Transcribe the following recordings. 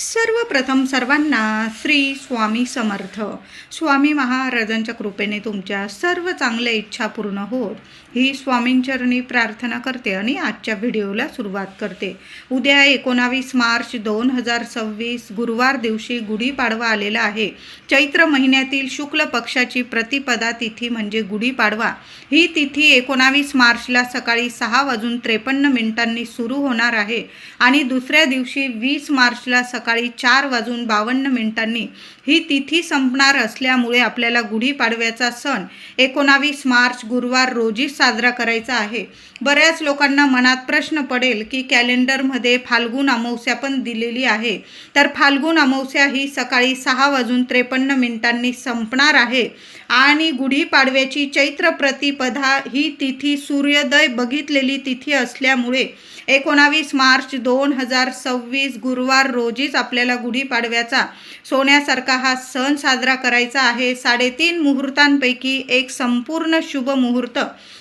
सर्वप्रथम सर्वांना श्री स्वामी समर्थ. स्वामी महाराजांच्या कृपेने तुमच्या सर्व चांगल्या इच्छा पूर्ण होत ही स्वामींचरणी प्रार्थना करते आणि आजच्या व्हिडिओला सुरुवात करते. उद्या 19 मार्च 2026 गुरुवार दिवशी गुढीपाडवा आलेला आहे. चैत्र महिन्यातील शुक्ल पक्षाची प्रतिपदा तिथी म्हणजे गुढीपाडवा. ही तिथी 19 मार्चला सकाळी 6:53 सुरू होणार आहे आणि दुसऱ्या दिवशी 20 मार्चला सकाळी 4:52 ही तिथी संपणार असल्यामुळे आपल्याला गुढीपाडव्याचा सण 19 मार्च गुरुवार रोजी साजरा करायचा आहे. बऱ्याच लोकांना मनात प्रश्न पडेल की कॅलेंडरमध्ये फाल्गुन अमावस्या पण दिलेली आहे, तर फाल्गुन अमावस्या ही सकाळी 6:53 संपणार आहे आणि गुढीपाडव्याची चैत्र प्रतिपदा ही तिथी सूर्योदय बघितलेली तिथी असल्यामुळे 19 मार्च 2026 गुरुवार रोजीच आपल्याला गुढीपाडव्याचा सोन्यासारखा हा सण साजरा करायचा आहे. 3.5 मुहूर्तांपैकी एक संपूर्ण शुभ मुहूर्त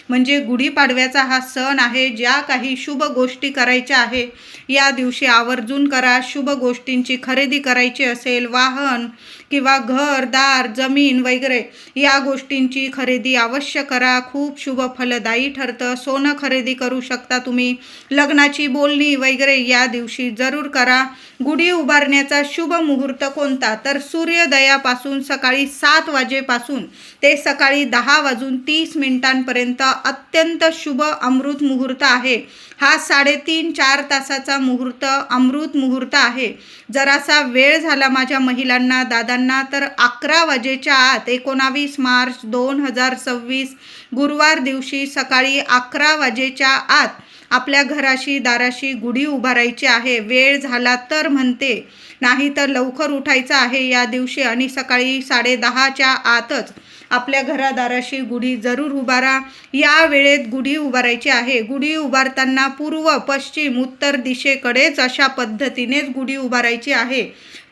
म्हणजे गुढीपाडव्याचा हा सण आहे. ज्या काही शुभ गोष्टी करायच्या आहे या दिवशी आवर्जून करा. शुभ गोष्टींची खरेदी करायची असेल, वाहन किंवा घर दार जमीन वगैरे या गोष्टींची खरेदी अवश्य करा. खूप शुभ फलदायी ठरतं. सोनं खरेदी करू शकता तुम्ही. लग्नाची बोलणी वगैरे या दिवशी जरूर करा. गुढी उभारण्याचा शुभ मुहूर्त कोणता, तर सूर्योदयापासून सकाळी 7 वाजेपासून ते सकाळी 10:30 अत्यंत शुभ अमृत मुहूर्त आहे. हा 3.5-4 तासाचा मुहूर्त अमृत मुहूर्त आहे. जरासा वेळ झाला माझ्या महिलांना दादांना तर 11 वाजेच्या आत 19 मार्च 2026 गुरुवार दिवशी सकाळी 11 वाजेच्या आत आपल्या घराशी दाराशी गुढी उभारायची आहे. वेळ झाला तर म्हणते, नाही तर लवकर उठायचं आहे या दिवशी आणि सकाळी 10:30च्या आतच आपल्या घरादाराशी गुढी जरूर उभारा. या वेळेत गुढी उभारायची आहे. गुढी उभारताना पूर्व पश्चिम उत्तर दिशेकडेच अशा पद्धतीनेच गुढी उभारायची आहे.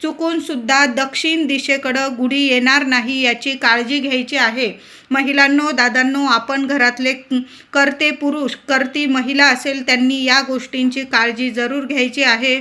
चुकून सुद्धा दक्षिण दिशेकडं गुढी येणार नाही याची काळजी घ्यायची आहे. महिलांनो दादांनो, आपण घरातले करते पुरुष करती महिला असेल त्यांनी या गोष्टींची काळजी जरूर घ्यायची आहे.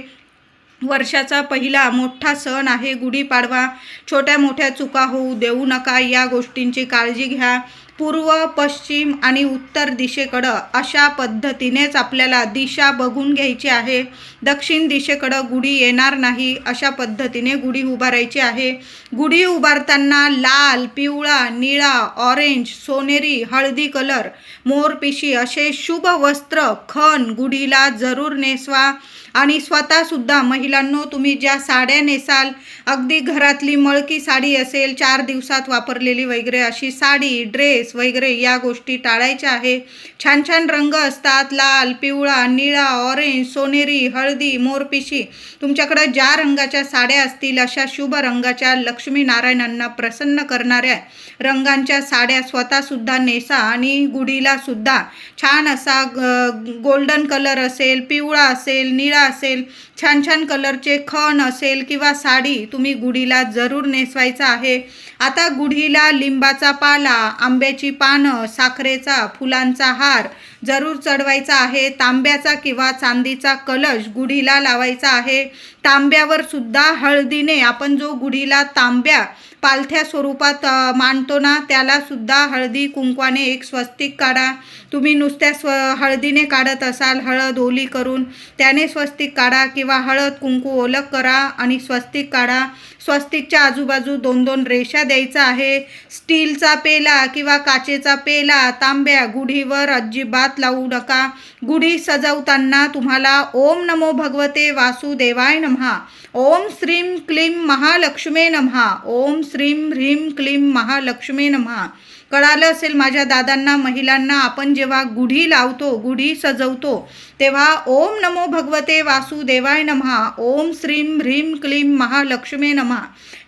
वर्षाचा पहिला मोठा सण आहे गुढीपाडवा. छोट्या मोठ्या चुका होऊ देऊ नका. या गोष्टींची काळजी घ्या. पूर्व पश्चिम आणि उत्तर दिशेकडं अशा पद्धतीनेच आपल्याला दिशा बघून घ्यायची आहे. दक्षिण दिशेकडं गुढी येणार नाही अशा पद्धतीने गुढी उभारायची आहे. गुढी उभारताना लाल, पिवळा, निळा, ऑरेंज, सोनेरी, हळदी कलर, मोरपिशी असे शुभ वस्त्र खण गुढीला जरूर नेसवा. आणि स्वतःसुद्धा महिलांनो, तुम्ही ज्या साड्या नेसाल, अगदी घरातली मळकी साडी असेल 4 दिवसात वापरलेली वगैरे अशी साडी ड्रेस वगैरे या गोष्टी टाळायच्या आहे. छान छान रंग असतात, लाल, पिवळा, निळा, ऑरेंज, सोनेरी, हळदी, मोरपिशी. तुमच्याकडं ज्या रंगाच्या साड्या असतील अशा शुभ रंगाच्या लक्ष्मीनारायणांना प्रसन्न करणाऱ्या रंगांच्या साड्या स्वतःसुद्धा नेसा आणि गुढीला सुद्धा छान असा गोल्डन कलर असेल, पिवळा असेल, निळा असेल, छान छान कलरचे खण असेल किंवा साडी तुम्ही गुढीला जरूर नेसवायचा आहे. आता गुढीला लिंबाचा पाला, आंब्याची पानं, साखरेचा फुलांचा हार जरूर चढवायचा आहे. तांब्याचा किंवा चांदीचा कलश गुढीला लावायचा आहे. तांब्यावर सुद्धा हळदीने आपण जो गुढीला तांब्या पालथ्या स्वरूपात मांडतो ना, त्याला सुद्धा हळदी कुंकवाने एक स्वस्तिक काढा. तुम्ही नुसत्या हळदीने काढत असाल, हळद ओली करून त्याने स्वस्तिक काढा किंवा हळद कुंकू ओलक करा आणि स्वस्तिक काढा. स्वस्तिकच्या आजूबाजू 2-2 रेषा द्यायचा आहे. स्टीलचा पेला किंवा काचेचा पेला, तांब्या गुढीवर अजिबात लावू नका. गुढी सजवताना तुम्हाला ओम नमो भगवते वासुदेवाय नमः, ओम श्रीं क्लीं महालक्ष्मी नमः, ओम श्रीं ह्रीं क्लीं महालक्ष्मी नमः. कळालं असेल माझ्या दादांना महिलांना, आपण जेव्हा गुढी लावतो, गुढी सजवतो तेव्हा ओम नमो भगवते वासुदेवाय नमः, ओम श्रीं ह्रीं क्लीं महालक्ष्मी नमः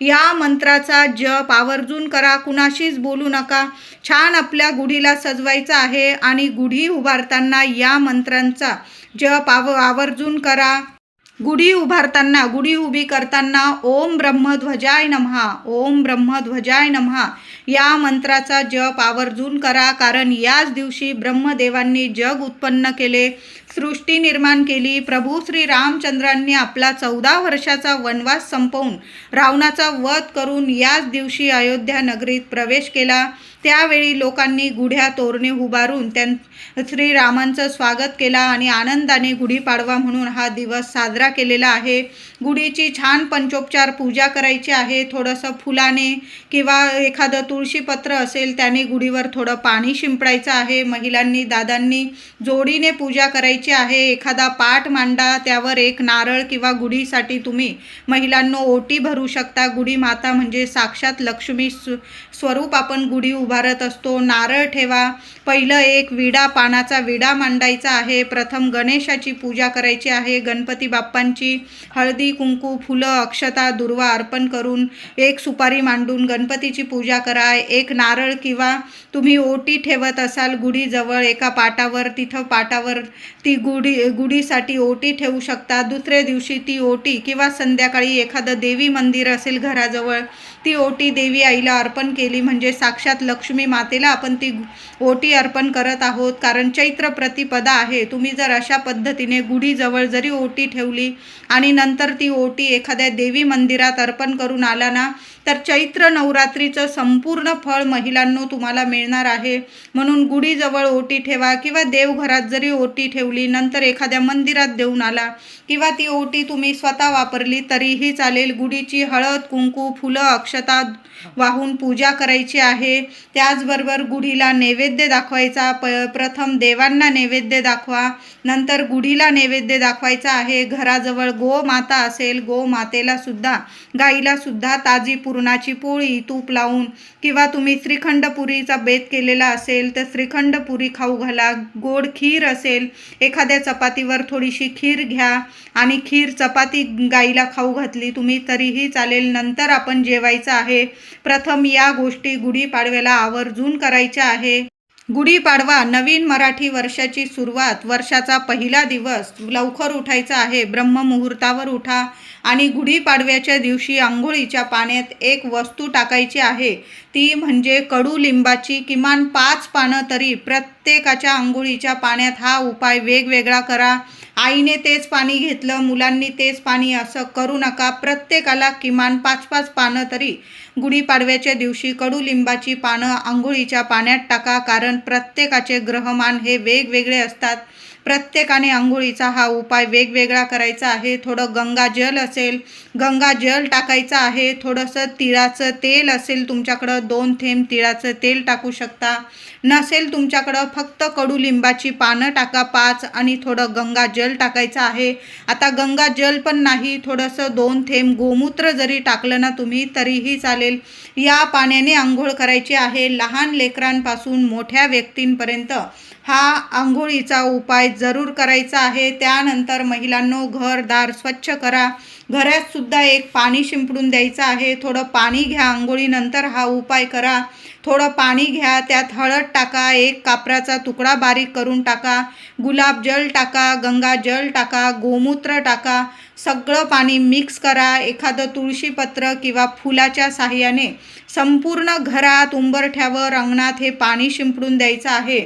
या मंत्राचा जप आवर्जून करा. कुणाशीच बोलू नका. छान आपल्या गुढीला सजवायचं आहे आणि गुढी उभारताना या मंत्रांचा जप आवर्जून करा. गुढी उभारताना, गुढी उभी करताना ओम ब्रह्मध्वजाय नमः, ओम ब्रह्मध्वजाय नमः या मंत्राचा जप आवर्जून करा. कारण याच दिवशी ब्रह्मदेवांनी जग उत्पन्न केले. सृष्टी निर्माण केली. प्रभू श्री रामचंद्रांनी आपला 14 वर्षाचा वनवास संपवून रावणाचा वध करून याच दिवशी अयोध्या नगरीत प्रवेश केला. त्यावेळी लोकांनी गुढ्या तोरणे उभारून श्रीरामांचं स्वागत केला आणि आनंदाने गुढीपाडवा म्हणून हा दिवस साजरा केलेला आहे. गुढीची छान पंचोपचार पूजा करायची आहे. थोडंसं फुलाने किंवा एखादं तुळशीपत्र असेल त्याने गुढीवर थोडं पाणी शिंपडायचं आहे. महिलांनी दादांनी जोडीने पूजा करायची आहे. एखादा पाट मांडा, त्यावर एक नारळ किंवा गुढीसाठी तुम्ही महिलांनो ओटी भरू शकता. गुढी माता म्हणजे साक्षात लक्ष्मी स्वरूप आपण गुढी उभारत असतो. नारळ ठेवा. पहिलं एक पानाचा विडा मांडायचा आहे. प्रथम गणेशाची पूजा करायची आहे. गणपती बाप्पांची हळदी कुंकू फुलं अक्षता दुर्वा अर्पण करून एक सुपारी मांडून गणपतीची पूजा करा. एक नारळ किंवा तुम्ही ओटी ठेवत असाल गुढीजवळ एका पाटावर, तिथं पाटावर ती गुढीसाठी ओटी ठेवू शकता. दुसऱ्या दिवशी ती ओटी किंवा संध्याकाळी एखादं देवी मंदिर असेल घराजवळ, ती ओटी देवी आईला अर्पण केली म्हणजे साक्षात लक्ष्मी मातेला आपण ती ओटी अर्पण करत आहोत. कारण चैत्र प्रतिपदा आहे. तुम्ही जर अशा पद्धतीने गुढीजवळ जरी ओटी ठेवली आणि नंतर ती ओटी एखाद्या देवी मंदिरात अर्पण करून आला ना, तर चैत्र नवरात्रीचं संपूर्ण फळ महिलांनो तुम्हाला मिळणार आहे. म्हणून गुढीजवळ ओटी ठेवा किंवा देवघरात जरी ओटी ठेवली, नंतर एखाद्या मंदिरात देऊन आला किंवा ती ओटी तुम्ही स्वतः वापरली तरीही चालेल. गुढीची हळद कुंकू फुलं अक्षता वाहून पूजा करायची आहे. त्याचबरोबर गुढीला नैवेद्य दाखवायचा. प्रथम देवांना नैवेद्य दाखवा, नंतर गुढीला नैवेद्य दाखवायचा आहे. घराजवळ गोमाता असेल, गोमातेला सुद्धा गाईला सुद्धा ताजी पुरणाची पोळी तूप लावून किंवा तुम्ही श्रीखंड पुरीचा बेत केलेला असेल तर श्रीखंड पुरी खाऊ घाला. गोड खीर असेल, एखाद्या चपातीवर थोडीशी खीर घ्या आणि खीर चपाती गाईला खाऊ घातली तुम्ही तरीही चालेल. नंतर आपण जेवायचं आहे. प्रथम या गोष्टी गुढीपाडव्याला आवर्जून करायच्या आहे. गुढीपाडवा नवीन मराठी वर्षाची सुरुवात, वर्षाचा पहिला दिवस. लवकर उठायचं आहे. ब्रह्ममुहूर्तावर उठा आणि गुढीपाडव्याच्या दिवशी आंघोळीच्या पाण्यात एक वस्तू टाकायची आहे. ती म्हणजे कडुलिंबाची किमान 5 पानं तरी प्रत्येकाच्या आंघोळीच्या पाण्यात. हा उपाय वेगवेगळा करा. आईने तेच पाणी घेतलं, मुलांनी तेच पाणी, असं करू नका. प्रत्येकाला किमान 5-5 पानं तरी गुढीपाडव्याच्या दिवशी कडुलिंबाची पानं आंघोळीच्या पाण्यात टाका. कारण प्रत्येकाचे ग्रहमान हे वेगवेगळे असतात. प्रत्येकाने आंघोळीचा हा उपाय वेगवेगळा करायचा आहे. थोडं गंगाजल असेल, गंगाजल टाकायचं आहे. थोडंसं तिळाचं तेल असेल तुमच्याकडं, 2 थेंब तिळाचं तेल टाकू शकता. नसेल तुमच्याकडं फक्त कडुलिंबाची पानं टाका 5 आणि थोडं गंगाजल टाकायचं आहे. आता गंगाजल पण नाही, थोडंसं 2 थेंब गोमूत्र जरी टाकलं ना तुम्ही तरीही चालेल. या पाण्याने आंघोळ करायची आहे. लहान लेकरांपासून मोठ्या व्यक्तींपर्यंत हा आंघोळीचा उपाय जरूर करायचा आहे. त्यानंतर महिलांनो घरदार स्वच्छ करा. घरात सुद्धा एक पाणी शिंपडून द्यायचं आहे. थोडं पाणी घ्या, आंघोळीनंतर हा उपाय करा. थोडं पाणी घ्या, त्यात हळद टाका, एक कापराचा तुकडा बारीक करून टाका, गुलाबजल टाका, गंगाजल टाका, गोमूत्र टाका. सगळं पाणी मिक्स करा. एखादं तुळशीपत्र किंवा फुलाच्या साहाय्याने संपूर्ण घरात, उंबरठ्यावर, अंगणात हे पाणी शिंपडून द्यायचं आहे.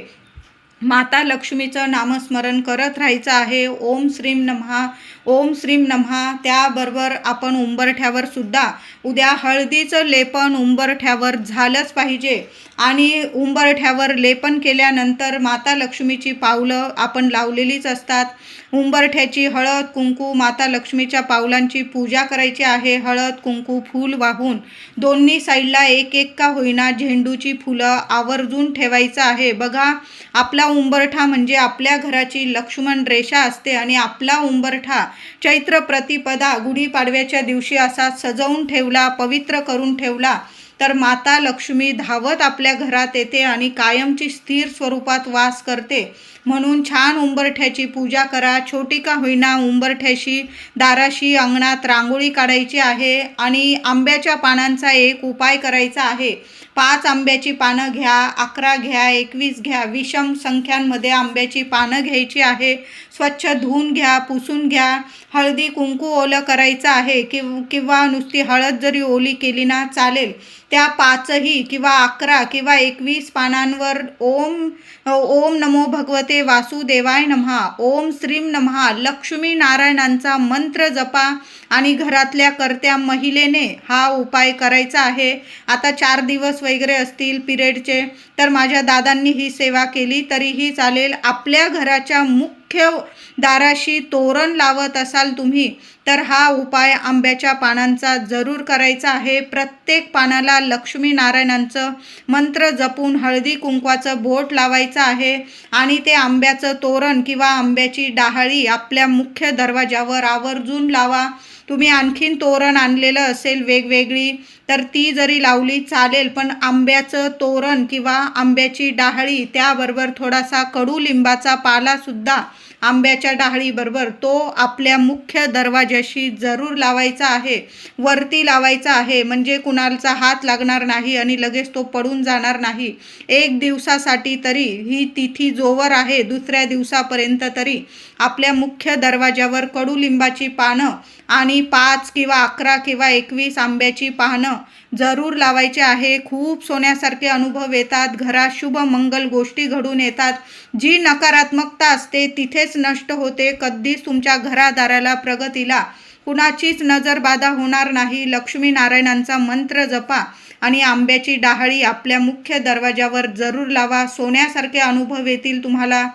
माता लक्ष्मीचं नामस्मरण करत राहायचं आहे. ओम श्रीम नमः, ओम श्रीम नमः. त्याबरोबर आपण उंबरठ्यावर सुद्धा उद्या हळदीचं लेपन उंबरठ्यावर झालंच पाहिजे. आणि उंबरठ्यावर लेपन केल्यानंतर माता लक्ष्मीची पावलं आपण लावलेलीच असतात. उंबरठ्याची हळद कुंकू माता लक्ष्मीच्या पावलांची पूजा करायची आहे. हळद कुंकू फूल वाहून दोन्ही साईडला एक एक का होईना झेंडूची फुलं आवर्जून ठेवायचं आहे. बघा, आपला उंबरठा म्हणजे आपल्या घराची लक्ष्मण रेषा असते आणि आपला उंबरठा चैत्र प्रतिपदा गुढीपाडव्याच्या दिवशी असा सजवून ठेवला, पवित्र करून ठेवला तर माता लक्ष्मी धावत आपल्या घरात येते आणि कायमची स्थिर स्वरूपात वास करते. म्हणून छान उंबरठ्याची पूजा करा. छोटी का होईना उंबरठ्याशी दाराशी अंगणात रांगोळी काढायची आहे. आणि आंब्याच्या पानांचा एक उपाय करायचा आहे. 5 आंब्याची पानं घ्या, 11 घ्या, 21 घ्या, विषम संख्यांमध्ये आंब्याची पानं घ्यायची आहे. स्वच्छ धुवून घ्या, पुसून घ्या. हळदी कुंकू ओलं करायचं आहे किंवा नुसती हळद जरी ओली केली ना चालेल. त्या 5ही किंवा 11 किंवा 21 पानांवर ओम नमो भगवते भगवते वासुदेवाय नमः, ओम श्रीम नमः, लक्ष्मी नारायणांचा मंत्र जपा आणि घरातल्या कर्त्या महिलेने हा उपाय करायचा आहे. आता 4 दिवस वगैरे असतील पिरियडचे, तर माझ्या दादांनी ही सेवा केली तरीही चालेल. आपल्या घराच्या मुख्य दाराशी तोरण लावत असाल तुम्ही, तर हा उपाय आंब्याच्या पानांचा जरूर करायचा आहे. प्रत्येक पानाला लक्ष्मी नारायणांचं मंत्र जपून हळदी कुंकवाचं बोट लावायचं आहे आणि ते आंब्याचं तोरण किंवा आंब्याची डहाळी आपल्या मुख्य दरवाजावर आवर्जून लावा. तुम्ही आणखीन तोरण आणलेलं असेल वेगवेगळी, तर ती जरी लावली चालेल, पण आंब्याचं तोरण किंवा आंब्याची डहाळी त्याबरोबर थोडासा कडुलिंबाचा पालासुद्धा आंब्याच्या डहाळीबरोबर तो आपल्या मुख्य दरवाजाशी जरूर लावायचा आहे. वरती लावायचा आहे, म्हणजे कुणाचा हात लागणार नाही आणि लगेच तो पडून जाणार नाही. 1 दिवसासाठी तरी ही तिथी जोवर आहे, दुसऱ्या दिवसापर्यंत तरी आपल्या मुख्य दरवाजावर कडुलिंबाची पानं आणि 5 किंवा 11 किंवा 21 आंब्याची पानं जरूर लावायचे आहे. खूप सोन्यासारखे अनुभव येतात, घरात शुभ मंगल गोष्टी घडून येतात. जी नकारात्मकता असते तिथेच नष्ट होते. कधीच तुमच्या घरादाराला प्रगतीला कुणाचीच नजरबाधा होणार नाही. लक्ष्मी नारायणांचा मंत्र जपा आणि आंब्याची डहाळी आपल्या मुख्य दरवाजावर जरूर लावा. सोन्यासारखे अनुभव येतील तुम्हाला.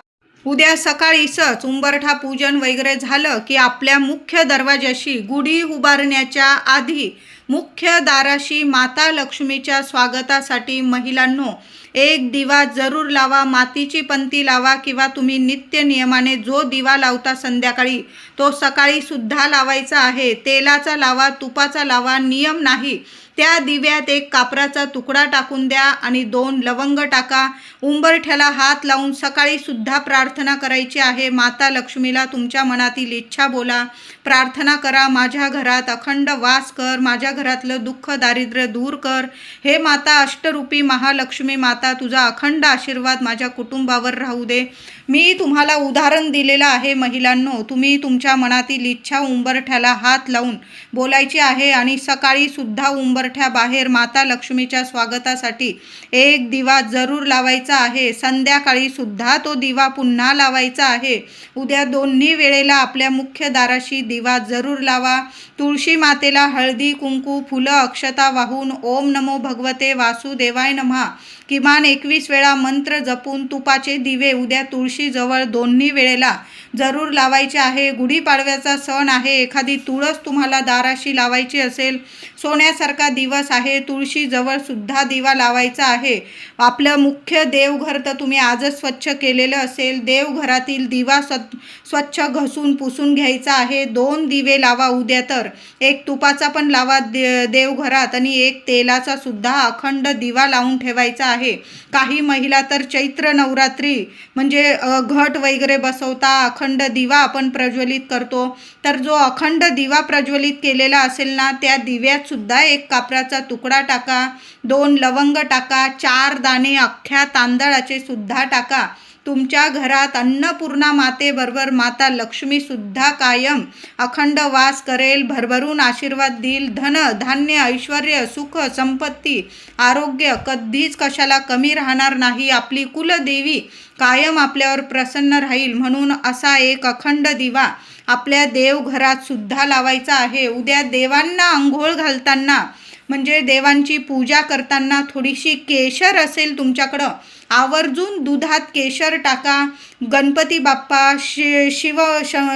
उद्या सकाळीच उंबरठा पूजन वगैरे झालं की आपल्या मुख्य दरवाजाशी गुढी उभारण्याच्या आधी मुख्य दाराशी माता लक्ष्मीच्या स्वागतासाठी महिलांनो एक दिवा जरूर लावा. मातीची पंती लावा किंवा तुम्ही नित्य नियमाने जो दिवा लावता संध्याकाळी तो सकाळी सुद्धा लावायचा आहे. तेलाचा लावा, तुपाचा लावा, नियम नाही. त्या दिव्यात 1 कापराचा तुकडा टाकून द्या आणि 2 लवंग टाका. उंबरठ्याला हात लावून सकाळी सुद्धा प्रार्थना करायची आहे. माता लक्ष्मीला तुमच्या मनातील इच्छा बोला, प्रार्थना करा. माझ्या घरात अखंड वास कर, माझ्या घरातलं दुःख दारिद्र्य दूर कर. हे माता अष्टरूपी महालक्ष्मी माता, तुझा अखंड आशीर्वाद माझ्या कुटुंबावर राहू दे. मी तुम्हाला उदाहरण दिलेलं आहे महिलांनो. तुम्ही तुमच्या मनातील इच्छा उंबरठ्याला हात लावून बोलायची आहे आणि सकाळी सुद्धा उंबरठ्याबाहेर माता लक्ष्मीच्या स्वागतासाठी 1 दिवा जरूर लावायचा आहे. संध्याकाळी सुद्धा तो दिवा पुन्हा लावायचा आहे. उद्या दोन्ही वेळेला आपल्या मुख्य दाराशी दिवा जरूर लावा. तुळशी मातेला हळदी कुंकू फुलं अक्षता वाहून ओम नमो भगवते वासुदेवाय नमः किमान 21 वेळा मंत्र जपून तुपाचे दिवे उद्या तुळशीजवळ दोन्ही वेळेला जरूर लावायचे आहे. गुढीपाडव्याचा सण आहे, एखादी तुळस तुम्हाला दाराशी लावायची असेल, सोन्यासारखा दिवस आहे, तुळशीजवळ सुद्धा दिवा लावायचा आहे. आपलं मुख्य देवघर तर तुम्ही आजच स्वच्छ केलेलं असेल, देवघरातील दिवा स्वच्छ घसून पुसून घ्यायचा आहे. 2 दिवे लावा उद्या, तर 1 तुपाचा पण लावा देवघरात आणि 1 तेलाचा सुद्धा अखंड दिवा लावून ठेवायचा आहे. काही महिला तर चैत्र नवरात्री म्हणजे घट वगैरे बसवता, अखंड दिवा आपण प्रज्वलित करतो. तर जो अखंड दिवा प्रज्वलित केलेला असेल ना, त्या दिव्यात सुद्धा 1 कापराचा तुकडा टाका, 2 लवंग टाका, 4 दाणे अख्ख्या तांदळाचे सुद्धा टाका. तुमच्या घरात अन्नपूर्णा मातेबरोबर माता लक्ष्मी सुद्धा कायम अखंड वास करेल, भरभरून आशीर्वाद देईल. धन धान्य ऐश्वर्य सुख संपत्ती आरोग्य कधीच कशाला कमी राहणार नाही. आपली कुलदेवी कायम आपल्यावर प्रसन्न राहील. म्हणून असा 1 अखंड दिवा आपल्या देवघरात सुद्धा लावायचा आहे. उद्या देवांना आंघोळ घालताना म्हणजे देवांची पूजा करताना थोडीशी केशर असेल तुमच्याकडं, आवर्जून दुधात केशर टाका. गणपती बाप्पा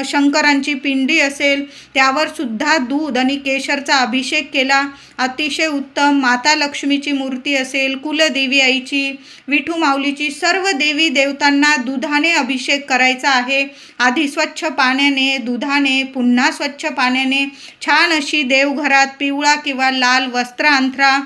शंकरांची पिंडी असेल त्यावर सुद्धा दूध आणि केशरचा अभिषेक केला, अतिशय उत्तम. माता लक्ष्मीची मूर्ती असेल, कुलदेवी आईची, विठू माऊलीची, सर्व देवी देवतांना दुधाने अभिषेक करायचा आहे. आधी स्वच्छ पाण्याने, दुधाने, पुन्हा स्वच्छ पाण्याने छान अशी देवघरात पिवळा किंवा लाल वस्त्र अंथरा.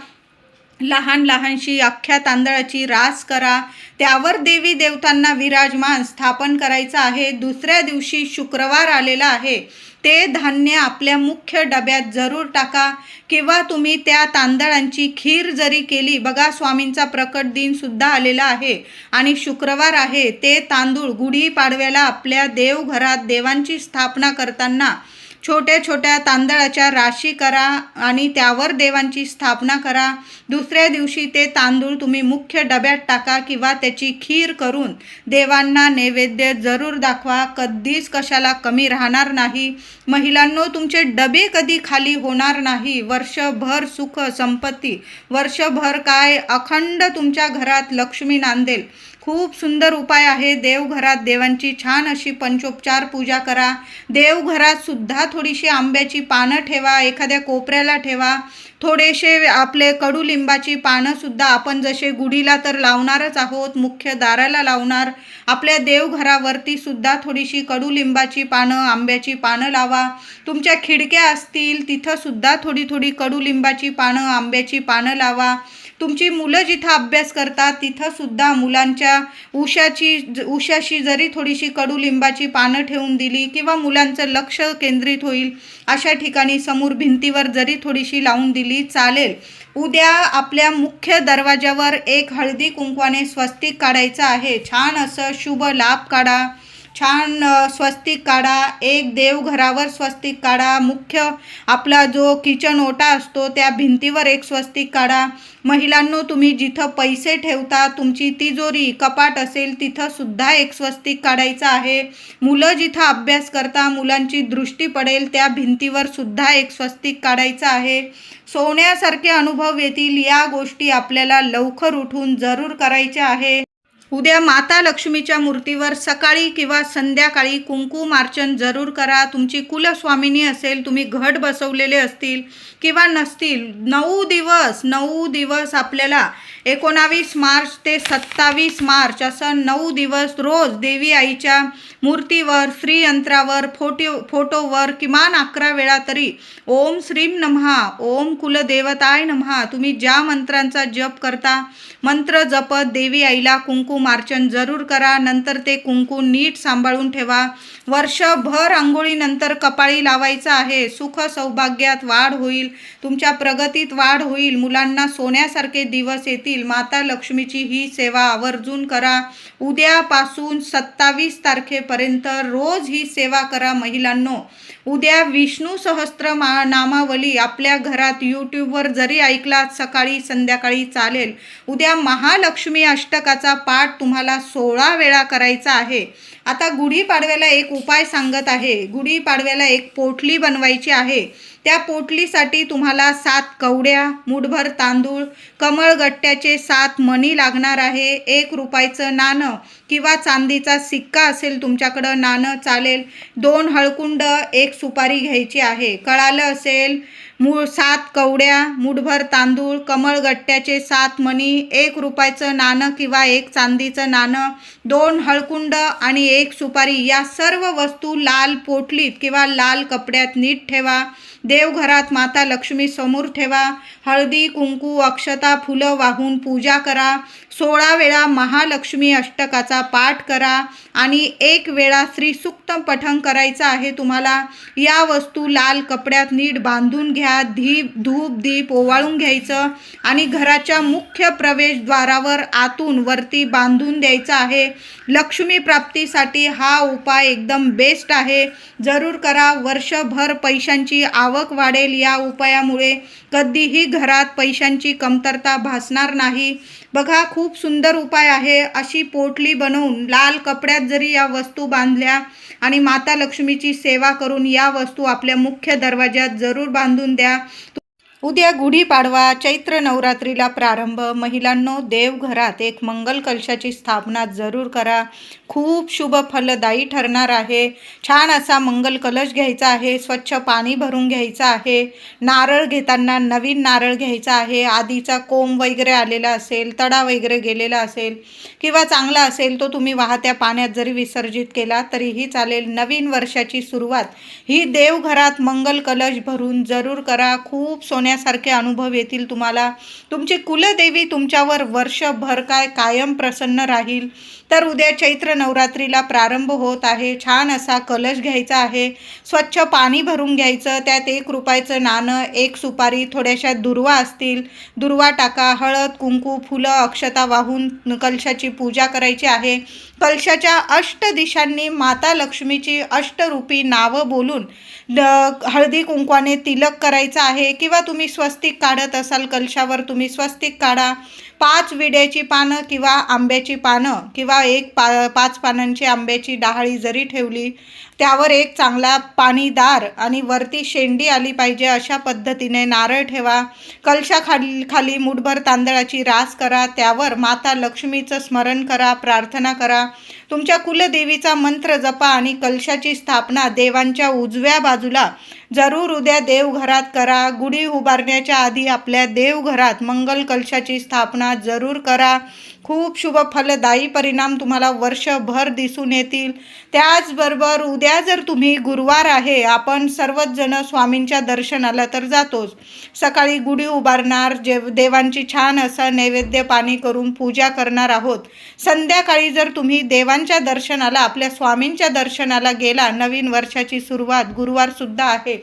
लहान लहानशी अख्ख्या तांदळाची रास करा. त्यावर देवी देवतांना विराजमान स्थापन करायचं आहे. दुसऱ्या दिवशी शुक्रवार आलेला आहे, ते धान्य आपल्या मुख्य डब्यात जरूर टाका किंवा तुम्ही त्या तांदळांची खीर जरी केली. बघा, स्वामींचा प्रकट दिन सुद्धा आलेला आहे आणि शुक्रवार आहे. ते तांदूळ गुढी पाडव्याला आपल्या देवघरात देवांची स्थापना करताना छोट्या छोट्या तांदळाच्या राशी करा आणि त्यावर देवांची स्थापना करा. दुसऱ्या दिवशी ते तांदूळ तुम्ही मुख्य डब्यात टाका किंवा त्याची खीर करून देवांना नैवेद्य जरूर दाखवा. कधीच कशाला कमी राहणार नाही. महिलांनो, तुमचे डबे कधी खाली होणार नाही. वर्षभर सुख संपत्ती, वर्षभर काय अखंड तुमच्या घरात लक्ष्मी नांदेल. खूप सुंदर उपाय आहे. देवघरात देवांची छान अशी पंचोपचार पूजा करा. देवघरात सुद्धा थोडीशी आंब्याची पानं ठेवा, एखाद्या कोपऱ्याला ठेवा. थोडेसे आपले कडुलिंबाची पानं सुद्धा आपण जसे गुढीला तर लावणारच आहोत, मुख्य दाराला लावणार, आपल्या देवघरावरती सुद्धा थोडीशी कडुलिंबाची पानं, आंब्याची पानं लावा. तुमच्या खिडक्या असतील तिथं सुद्धा थोडी थोडी कडुलिंबाची पानं, आंब्याची पानं लावा. तुमची मुलं जिथं अभ्यास करतात तिथं सुद्धा मुलांच्या उशाशी जरी थोडीशी कडुलिंबाची पानं ठेवून दिली किंवा मुलांचं लक्ष केंद्रित होईल अशा ठिकाणी समोर भिंतीवर जरी थोडीशी लावून दिली चालेल. उद्या आपल्या मुख्य दरवाजावर एक हळदी कुंकवाने स्वस्तिक काढायचं आहे. छान असं शुभ लाभ काढा, छान स्वस्तिक काढा. एक देवघरावर स्वस्तिक काढा. मुख्य आपला जो किचन ओटा असतो त्या भिंतीवर एक स्वस्तिक काढा. महिलांनो, तुम्ही जिथं पैसे ठेवता, तुमची तिजोरी कपाट असेल तिथं सुद्धा एक स्वस्तिक काढायचं आहे. मुलं जिथं अभ्यास करता, मुलांची दृष्टी पडेल त्या भिंतीवर सुद्धा एक स्वस्तिक काढायचं आहे. सोन्यासारखे अनुभव येतील. या गोष्टी आपल्याला लवकर उठून जरूर करायच्या आहे. उद्या माता लक्ष्मीच्या मूर्तीवर सकाळी किंवा संध्याकाळी कुंकुमार्चन जरूर करा. तुमची कुलस्वामिनी असेल, तुम्ही घट बसवलेले असतील किंवा नसतील, 9 दिवस आपल्याला 19 मार्च ते 27 मार्च असं 9 दिवस रोज देवी आईच्या मूर्तीवर, श्रीयंत्रावर, फोटोवर किमान 11 वेळा तरी ओम श्रीम नमः, ओम कुलदेवताय नमः, तुम्ही ज्या मंत्रांचा जप करता मंत्र जपत देवी आईला कुंकुमार्चन जरूर करा. नंतर ते कुंकू नीट सांभाळून ठेवा. वर्षभर आंघोळीनंतर कपाळी लावायचं आहे. सुख सौभाग्यात वाढ होईल, तुमच्या प्रगतीत वाढ होईल, मुलांना सोन्यासारखे दिवस येतील. माता लक्ष्मीची ही सेवा आवर्जून करा. उद्यापासून 27 तारखेपर्यंत रोज ही सेवा करा. महिलांनो, उद्या विष्णू सहस्त्र नामावली आपल्या घरात यूट्यूबवर जरी ऐकलात सकाळी संध्याकाळी चालेल. उद्या महालक्ष्मी अष्टकाचा पाठ तुम्हाला 16 वेळा करायचा आहे. आता गुढीपाडव्याला एक उपाय सांगत आहे. गुढीपाडव्याला एक पोटली बनवायची आहे. त्या पोटलीसाठी तुम्हाला 7 कवड्या, मुठभर तांदूळ, कमळगट्ट्याचे 7 मणी लागणार आहे. 1 रुपयाचं नाणं किंवा चांदीचा सिक्का असेल तुमच्याकडं नाणं चालेल. 2 हळकुंड, 1 सुपारी घ्यायची आहे. कळालं असेल? 7 कवड्या, मुठभर तांदूळ, कमळगट्ट्याचे 7 मणी, 1 रुपयाचं नाणं किंवा 1 चांदीचं नाणं, 2 हळकुंड आणि 1 सुपारी, या सर्व वस्तू लाल पोटलीत किंवा लाल कपड्यात नीट ठेवा. देवघरात माता लक्ष्मी समोर ठेवा. हळदी कुंकू अक्षता फुलं वाहून पूजा करा. 16 वेळा महालक्ष्मी अष्टकाचा पाठ करा आणि 1 वेळा श्रीसूक्त पठण करायचं आहे तुम्हाला. या वस्तू लाल कपड्यात नीट बांधून घ्या. धूप दीप ओवाळून घ्यायचं आणि घराच्या मुख्य प्रवेशद्वारावर आतून वरती बांधून द्यायचं आहे. लक्ष्मी प्राप्तीसाठी हा उपाय एकदम बेस्ट आहे. जरूर करा. वर्षभर पैशांची आवक वाढेल. या उपायामुळे कधीही घरात पैशांची कमतरता भासणार नाही. बघा, खूप सुंदर उपाय आहे. अशी पोटली बनवून लाल कपड्यात जरी या वस्तू बांधल्या आणि माता लक्ष्मीची सेवा करून या वस्तू आपल्या मुख्य दरवाज्यात जरूर बांधून द्या. उद्या गुढीपाडवा, चैत्र नवरात्रीला प्रारंभ. महिलांनो, देवघरात एक मंगल कलशाची स्थापना जरूर करा. खूप शुभ फलदायी ठरणार आहे. छान असा मंगल कलश घ्यायचा आहे. स्वच्छ पाणी भरून घ्यायचं आहे. नारळ घेताना नवीन नारळ घ्यायचा आहे. आधीचा कोंब वगैरे आलेला असेल, तडा वगैरे गेलेला असेल किंवा चांगला असेल तो तुम्ही वाहत्या पाण्यात जरी विसर्जित केला तरीही चालेल. नवीन वर्षाची सुरुवात ही देवघरात मंगल कलश भरून जरूर करा. खूप सोन्यासारखे अनुभव येतील तुम्हाला. तुमची कुलदेवी तुमच्यावर वर्षभर कायम प्रसन्न राहील. तर उद्या चैत्र नवरात्रीला प्रारंभ होत आहे. छान असा कलश घ्यायचा आहे. स्वच्छ पाणी भरून घ्यायचं. त्यात 1 रुपयाचं नाणं, 1 सुपारी, थोड्याशा दुर्वा असतील दुर्वा टाका. हळद कुंकू फुलं अक्षता वाहून कलशाची पूजा करायची आहे. कलशाच्या अष्ट दिशांनी माता लक्ष्मीची अष्टरूपी नावं बोलून हळदी कुंकवाने तिलक करायचं आहे, किंवा तुम्ही स्वस्तिक काढत असाल कलशावर तुम्ही स्वस्तिक काढा. 5 विड्याची पानं किंवा आंब्याची पानं किंवा 5 पानांची आंब्याची डहाळी जरी ठेवली, त्यावर एक चांगला पाणीदार आणि वरती शेंडी आली पाहिजे अशा पद्धतीने नारळ ठेवा. खाली मुठभर तांदळाची रास करा. त्यावर माता लक्ष्मीचं स्मरण करा, प्रार्थना करा. तुमच्या कुलदेवीचा मंत्र जपा आणि कलशाची स्थापना देवांच्या उजव्या बाजूला जरूर उद्या देवघरात करा. गुढी उभारण्याच्या आधी आपल्या देवघरात मंगल कलशाची स्थापना जरूर करा. खूप शुभ फलदायी परिणाम तुम्हाला वर्षभर दिसून येतील. त्याचबरोबर उद्या जर तुम्ही गुरुवार आहे, आपण सर्वच जण स्वामींच्या दर्शनाला तर जातोच. सकाळी गुढी उभारणार, देवांची छान असं नैवेद्य पाणी करून पूजा करणार आहोत. संध्याकाळी जर तुम्ही देवांच्या दर्शनाला, आपल्या स्वामींच्या दर्शनाला गेला, नवीन वर्षाची सुरुवात गुरुवार सुद्धा आहे,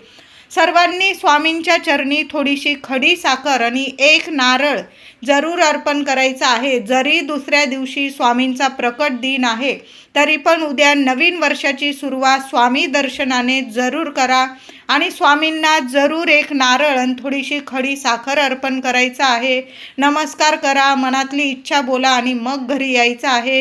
सर्वांनी स्वामींच्या चरणी थोडीशी खडी साखर आणि 1 नारळ जरूर अर्पण करायचं आहे. जरी दुसऱ्या दिवशी स्वामींचा प्रकट दिन आहे, तरी पण उद्या नवीन वर्षाची सुरुवात स्वामी दर्शनाने जरूर करा आणि स्वामींना जरूर 1 नारळ आणि थोडीशी खडी साखर अर्पण करायचं आहे. नमस्कार करा, मनातली इच्छा बोला आणि मग घरी यायचं आहे.